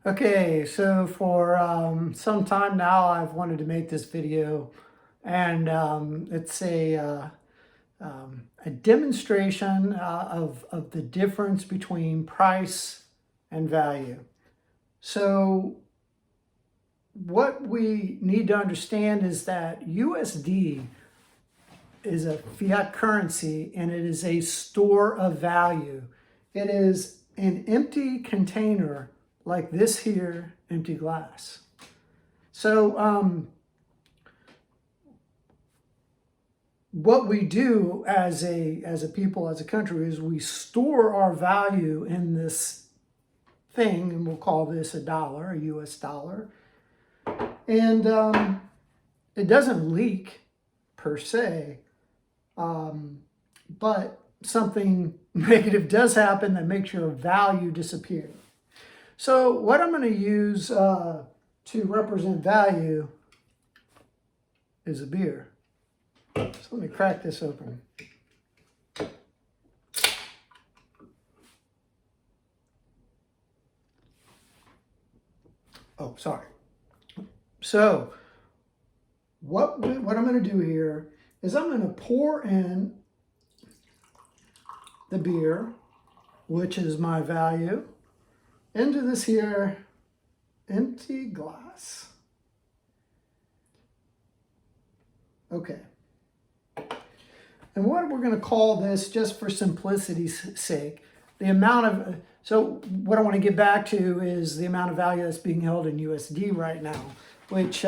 Okay, so for some time now, I've wanted to make this video, and it's a demonstration of the difference between price and value. So what we need to understand is that USD is a fiat currency, and it is a store of value. It is an empty container like this here, empty glass. So what we do as a people, as a country, is we store our value in this thing, and we'll call this a dollar, a US dollar. And it doesn't leak per se, but something negative does happen that makes your value disappear. So what I'm going to use to represent value is a beer. So let me crack this open. Oh, sorry. So what I'm going to do here is I'm going to pour in the beer, which is my value, into this here empty glass. Okay. And what we're going to call this, just for simplicity's sake, the amount of, so what I want to get back to is the amount of value that's being held in USD right now, which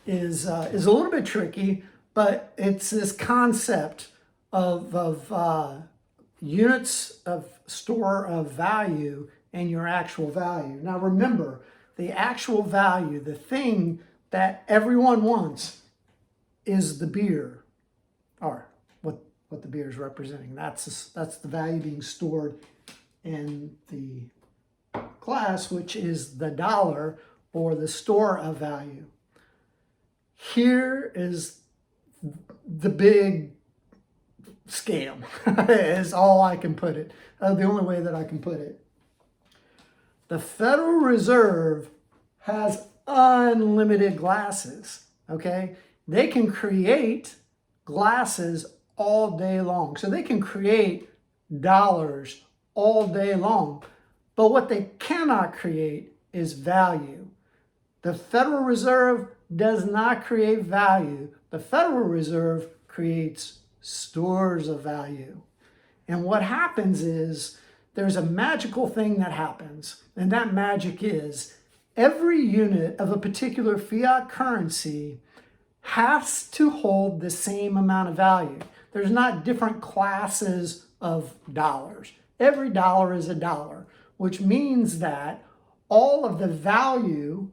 is a little bit tricky, but it's this concept of units of store of value and your actual value. Now remember, the actual value, the thing that everyone wants, is the beer, or what the beer is representing. That's the value being stored in the glass, which is the dollar, or the store of value. Here is the big scam, is all I can put it. The only way that I can put it. The Federal Reserve has unlimited glasses, okay? They can create glasses all day long. So they can create dollars all day long. But what they cannot create is value. The Federal Reserve does not create value. The Federal Reserve creates stores of value. And what happens is there's a magical thing that happens, and that magic is every unit of a particular fiat currency has to hold the same amount of value. There's not different classes of dollars. Every dollar is a dollar, which means that all of the value,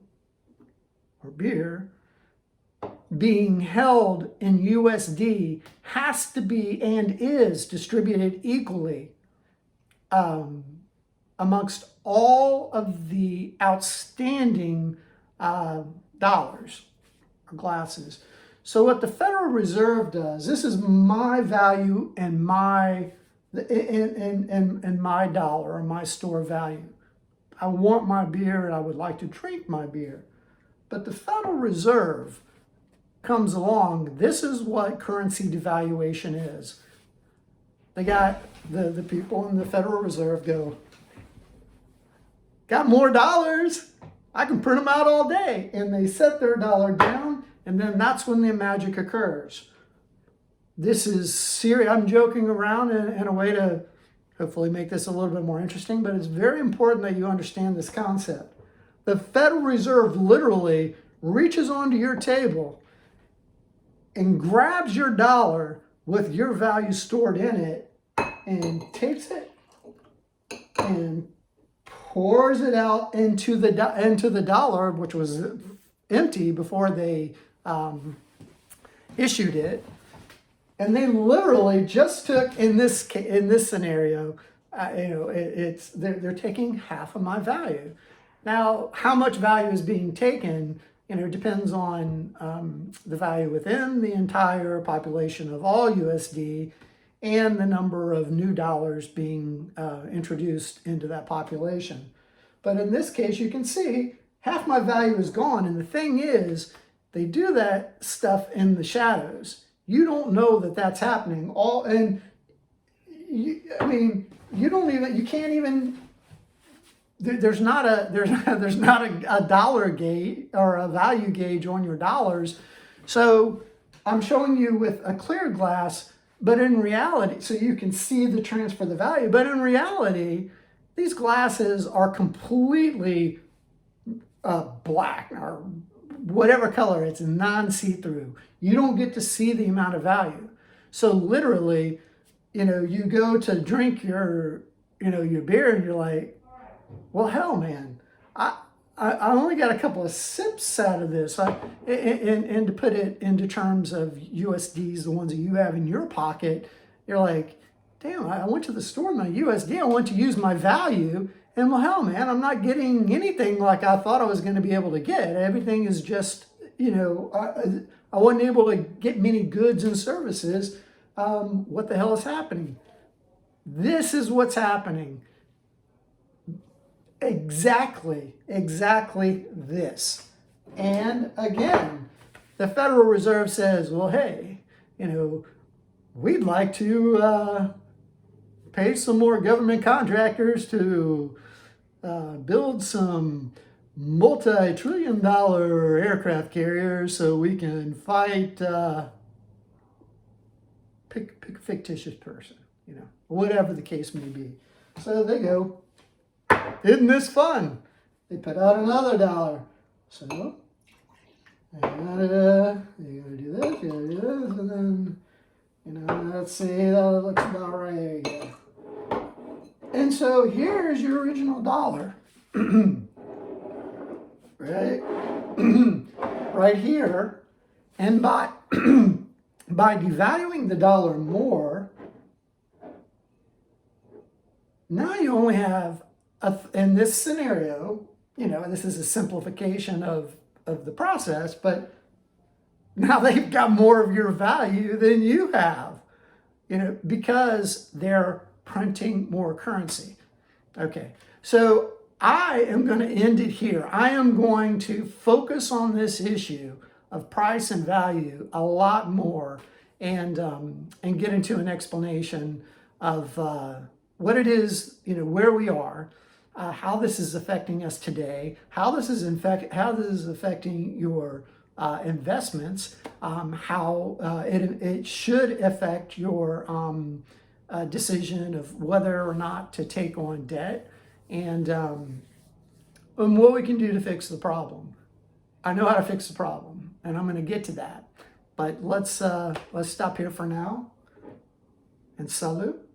or beer, being held in USD has to be and is distributed equally amongst all of the outstanding dollars or glasses. So what the Federal Reserve does, this is my value and my my dollar, or my store value. I want my beer and I would like to drink my beer. But the Federal Reserve comes along. This is what currency devaluation is. They got the people in the Federal Reserve go, got more dollars, I can print them out all day. And they set their dollar down, and then that's when the magic occurs. This is serious. I'm joking around in a way to hopefully make this a little bit more interesting, but it's very important that you understand this concept. The Federal Reserve literally reaches onto your table and grabs your dollar with your value stored in it and takes it and pours it out into the dollar, which was empty before they issued it. And they literally just took, in this scenario, they're taking half of my value. Now, how much value is being taken, depends on the value within the entire population of all USD and the number of new dollars being introduced into that population. But in this case, you can see half my value is gone. And the thing is, they do that stuff in the shadows. You don't know that that's happening. You can't even. There's not a dollar gauge or a value gauge on your dollars. So I'm showing you with a clear glass, but in reality, so you can see the transfer of the value. But in reality, these glasses are completely black or whatever color. It's non-see-through. You don't get to see the amount of value. So literally, you go to drink your beer and you're like, well, hell, man, I only got a couple of sips out of this. And to put it into terms of USDs, the ones that you have in your pocket, you're like, damn, I went to the store with my USD. I want to use my value. And well, hell, man, I'm not getting anything like I thought I was going to be able to get. Everything is just, I wasn't able to get many goods and services. What the hell is happening? This is what's happening. Exactly this. And again, the Federal Reserve says, well, hey, we'd like to pay some more government contractors to build some multi-trillion-dollar aircraft carriers so we can fight, pick a fictitious person, whatever the case may be. So they go, isn't this fun? They put out another dollar. So you gotta do this, you gotta do this, and then, let's see, that looks about right. There you go. And so here's your original dollar. Right? Right here. And by devaluing the dollar more, now you only have, in this scenario, this is a simplification of the process, but now they've got more of your value than you have, because they're printing more currency. Okay, so I am going to end it here. I am going to focus on this issue of price and value a lot more and get into an explanation of what it is, where we are, how this is affecting us today, how this is affecting your investments, how it should affect your decision of whether or not to take on debt, and what we can do to fix the problem. I know how to fix the problem, and I'm going to get to that. But let's stop here for now, and salute.